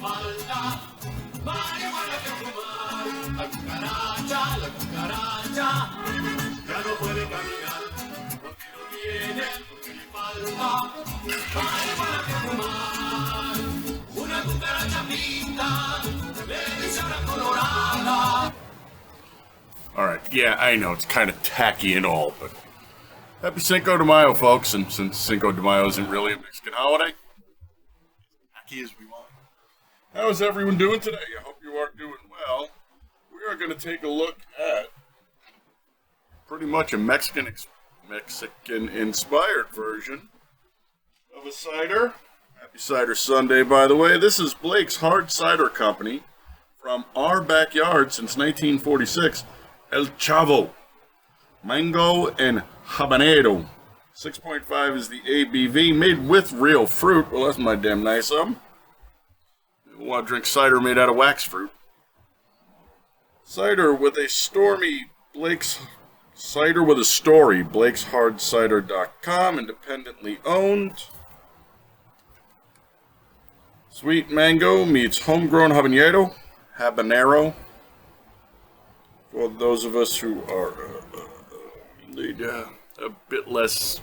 falta marihuana que fumar. La cucaracha, ya no puede caminar, porque no tiene, porque le falta marihuana que fumar. Una cucaracha pinta, le dice a la colorada. Alright, yeah, I know, it's kind of tacky and all, but happy Cinco de Mayo, folks, and since Cinco de Mayo isn't really a Mexican holiday, tacky as we want. How is everyone doing today? I hope you are doing well. We are going to take a look at pretty much a Mexican-inspired version of a cider. Happy Cider-Sunday, by the way. This is Blake's Hard-Cider Company from our backyard since 1946. El Chavo. Mango and habanero. 6.5 is the ABV, made with real fruit. Well, that's my damn nice of them. You want to drink cider made out of wax fruit. Cider with a stormy Blake's Cider with a story. blakes-cider.com, independently owned. Sweet mango meets homegrown habanero. For those of us who are a bit less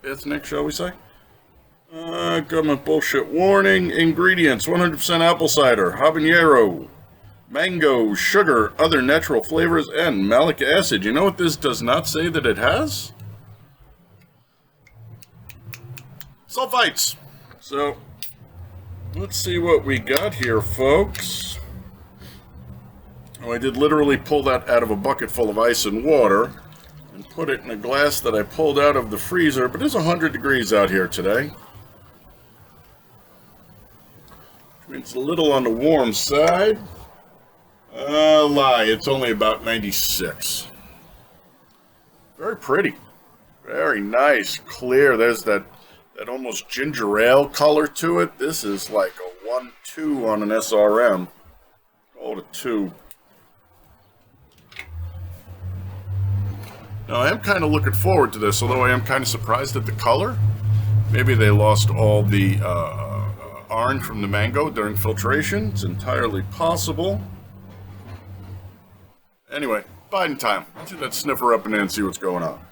ethnic, shall we say? Government bullshit warning. Ingredients: 100% apple cider, habanero, mango, sugar, other natural flavors, and malic acid. You know what this does not say that it has? Sulfites. So, let's see what we got here, folks. Oh, I did literally pull that out of a bucket full of ice and water and put it in a glass that I pulled out of the freezer, but it's 100 degrees out here today. Which means it's a little on the warm side. Lie, it's only about 96. Very pretty. Very nice, clear. There's that almost ginger ale color to it. This is like a 1-2 on an SRM. Call it a 2. Now, I am kind of looking forward to this, although I am kind of surprised at the color. Maybe they lost all the orange from the mango during filtration. It's entirely possible. Anyway, Biden time. Let's sniff her up in there and see what's going on.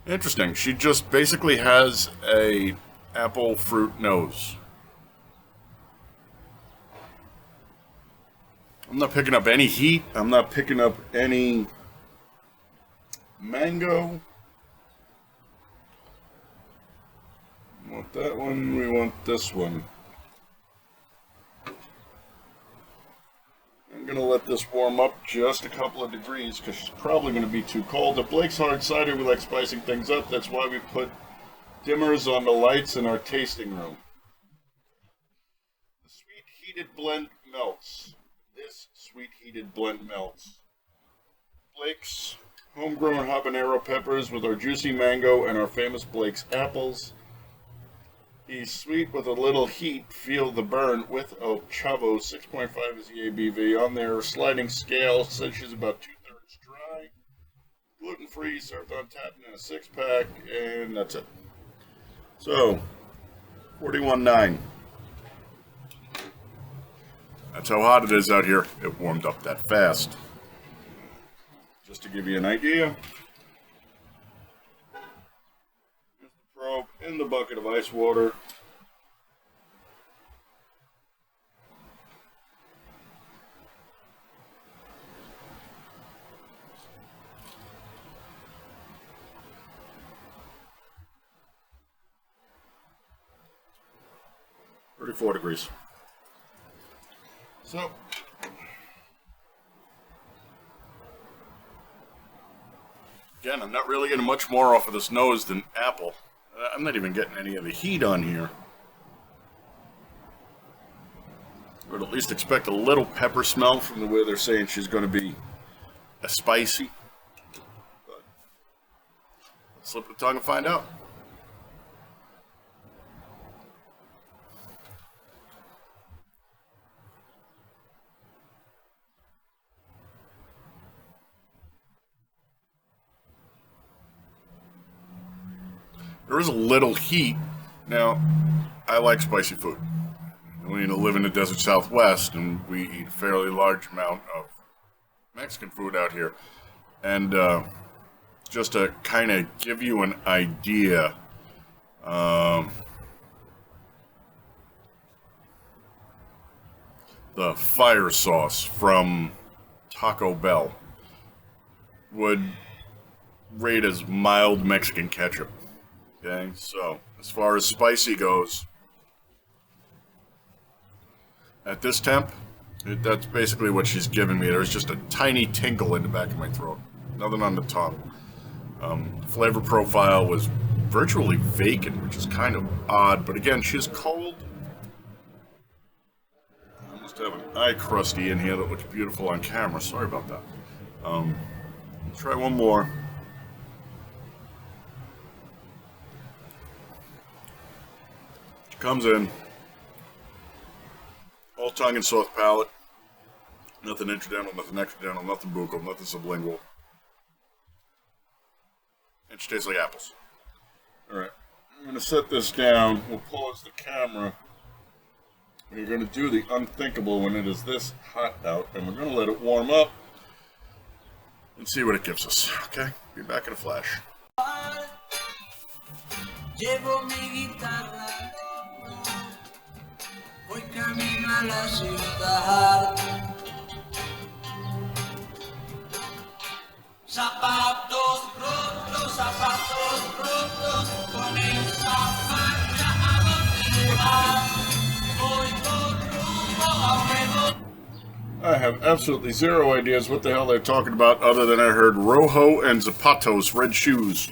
Interesting. She just basically has a apple fruit nose. I'm not picking up any heat. I'm not picking up any mango. We want that one. We want this one. I'm going to let this warm up just a couple of degrees because she's probably going to be too cold. At Blake's Hard Cider, we like spicing things up. That's why we put dimmers on the lights in our tasting room. The sweet heated blend melts. This sweet heated blend melts. Blake's homegrown habanero peppers with our juicy mango and our famous Blake's apples. He's sweet with a little heat. Feel the burn with Chavo. 6.5 is the ABV. On their sliding scale, says she's about 2/3 dry. Gluten-free, served on tap in a 6-pack, and that's it. So, 41.9. That's how hot it is out here. It warmed up that fast. Just to give you an idea. Here's the probe in the bucket of ice water. .34 degrees. So, again, I'm not really getting much more off of this nose than apple. I'm not even getting any of the heat on here. I would at least expect a little pepper smell from the way they're saying she's going to be spicy. But let's slip the tongue and find out. There is a little heat. Now, I like spicy food. We live in the desert Southwest, and we eat a fairly large amount of Mexican food out here. And just to kind of give you an idea, the fire sauce from Taco Bell would rate as mild Mexican ketchup. Okay, so as far as spicy goes, at this temp, that's basically what she's giving me. There's just a tiny tingle in the back of my throat. Nothing on the tongue. Flavor profile was virtually vacant, which is kind of odd. But again, she's cold. I must have an eye crusty in here that looks beautiful on camera. Sorry about that. Let's try one more. She comes in. All tongue and soft palate. Nothing intradental, nothing extradental, nothing buccal, nothing sublingual. And she tastes like apples. Alright, I'm going to set this down. We'll pause the camera. We're going to do the unthinkable when it is this hot out. And we're going to let it warm up and see what it gives us. Okay? Be back in a flash. Llevo mi guitarra, voy camino a la ciudad. Zapatos rotos, con esa marcha a donde vas. Voy con rumbo a nuevo. I have absolutely zero ideas what the hell they're talking about other than I heard Rojo and Zapatos, red shoes.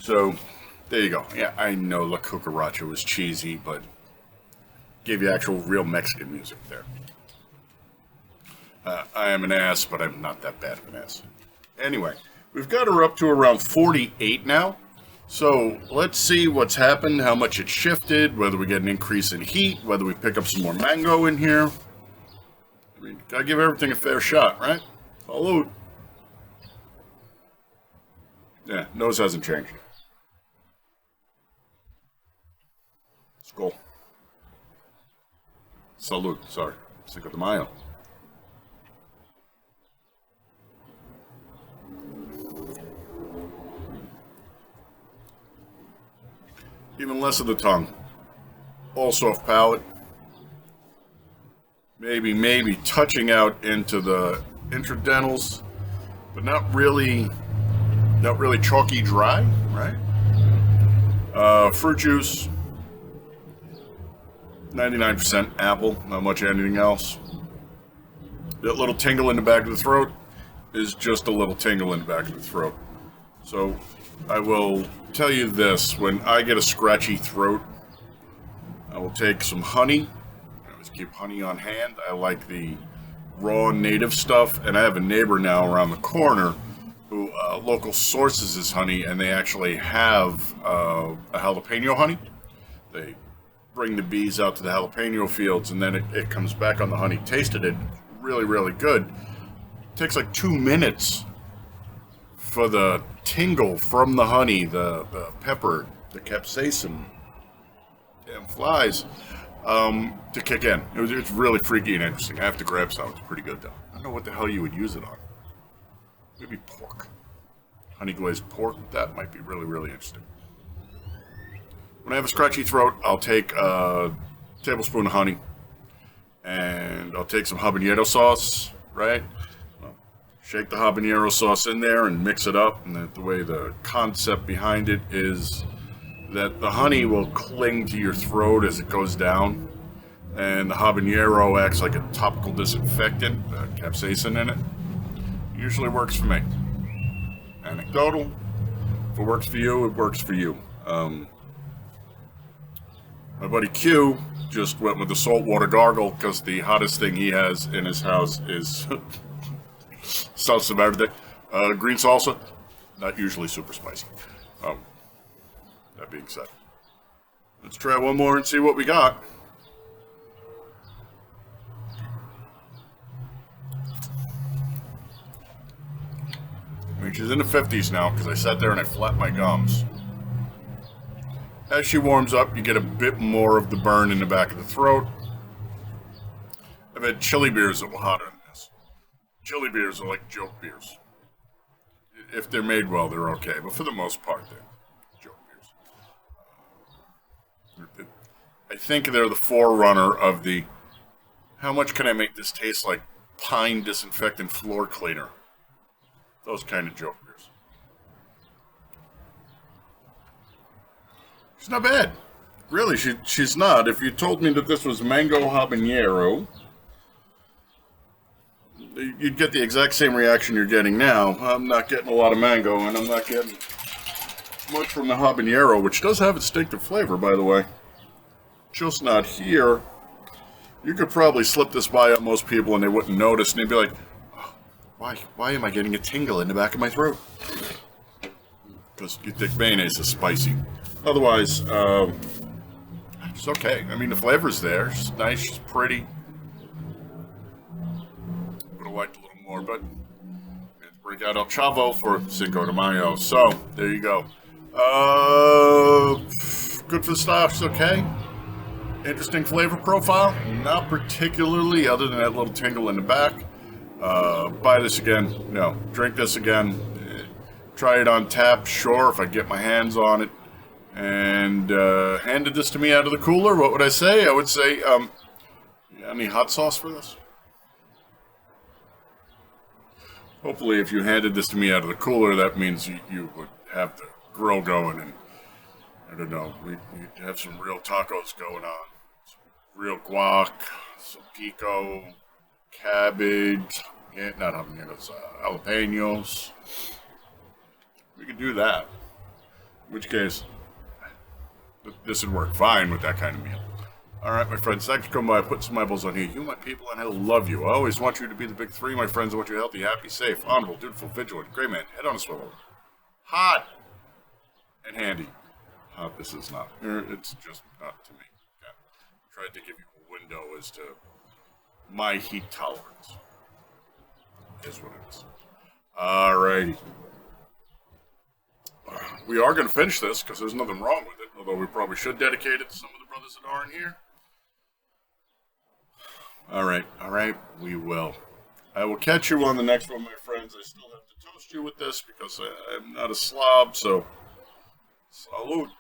So, there you go. Yeah, I know La Cucaracha was cheesy, but gave you actual real Mexican music there. I am an ass, but I'm not that bad of an ass. Anyway, we've got her up to around 48 now. So let's see what's happened, how much it shifted, whether we get an increase in heat, whether we pick up some more mango in here. I mean, gotta give everything a fair shot, right? Salud. Yeah, nose hasn't changed. Skol. Salud, sorry. Cinco-de-mayo. Even less of the tongue. All soft palate. Maybe touching out into the intradentals, but not really chalky dry, right? Fruit juice. 99% apple, not much anything else. That little tingle in the back of the throat is just a little tingle in the back of the throat. So I will tell you this, when I get a scratchy throat, I will take some honey. I always keep honey on hand. I like the raw native stuff, and I have a neighbor now around the corner who local sources his honey, and they actually have a jalapeno honey. They bring the bees out to the jalapeno fields, and then it comes back on the honey. Tasted it, really, really good. It takes like 2 minutes for the tingle from the honey, the pepper, the capsaicin, damn flies, to kick in. It's really freaky and interesting. I have to grab some. It's pretty good though. I don't know what the hell you would use it on. Maybe pork. Honey glazed pork. That might be really, really interesting. When I have a scratchy throat, I'll take a tablespoon of honey, and I'll take some habanero sauce, right? Shake the habanero sauce in there and mix it up, and the way the concept behind it is that the honey will cling to your throat as it goes down, and the habanero acts like a topical disinfectant, capsaicin in it. Usually works for me. Anecdotal. If it works for you, it works for you. My buddy Q just went with the saltwater gargle because the hottest thing he has in his house is salsa verde, green salsa, not usually super spicy. That being said, let's try one more and see what we got. I mean, she's in the 50s now because I sat there and I flapped my gums. As she warms up, you get a bit more of the burn in the back of the throat. I've had chili beers that were hotter than this. Chili beers are like joke beers. If they're made well, they're okay, but for the most part, they're joke beers. I think they're the forerunner of the, how much can I make this taste like pine disinfectant floor cleaner? Those kind of joke beers. She's not bad. Really, she's not. If you told me that this was mango habanero, you'd get the exact same reaction you're getting now. I'm not getting a lot of mango, and I'm not getting much from the habanero, which does have a distinctive flavor, by the way. Just not here. You could probably slip this by on most people, and they wouldn't notice, and they'd be like, oh, why am I getting a tingle in the back of my throat? Because you think mayonnaise is spicy. Otherwise, it's okay. I mean, the flavor's there. She's nice. She's pretty. Would have liked a little more, but break out El Chavo for Cinco-de-Mayo. So, there you go. Good for the style. She's okay. Interesting flavor profile. Not particularly, other than that little tingle in the back. Buy this again. No. Drink this again. Try it on tap. Sure, if I get my hands on it. And handed this to me out of the cooler, what would I say? I would say, any hot sauce for this? Hopefully, if you handed this to me out of the cooler, that means you would have the grill going, and I don't know, we'd have some real tacos going on. Some real guac, some pico, cabbage, not habaneros, jalapenos. We could do that. In which case, this would work fine with that kind of meal. All right, my friends, thanks for coming by. Put some eyeballs on here. You, my people, and I love you. I always want you to be the big three, my friends. I want you healthy, happy, safe, honorable, dutiful, vigilant, great man, head on a swivel, hot, and handy. Hot, this is not. It's just not to me. Okay. Tried to give you a window as to my heat tolerance. Is what it is. All righty. We are going to finish this because there's nothing wrong with it, although we probably should dedicate it to some of the brothers that aren't here. All right, we will. I will catch you on the next one, my friends. I still have to toast you with this because I'm not a slob, so salud.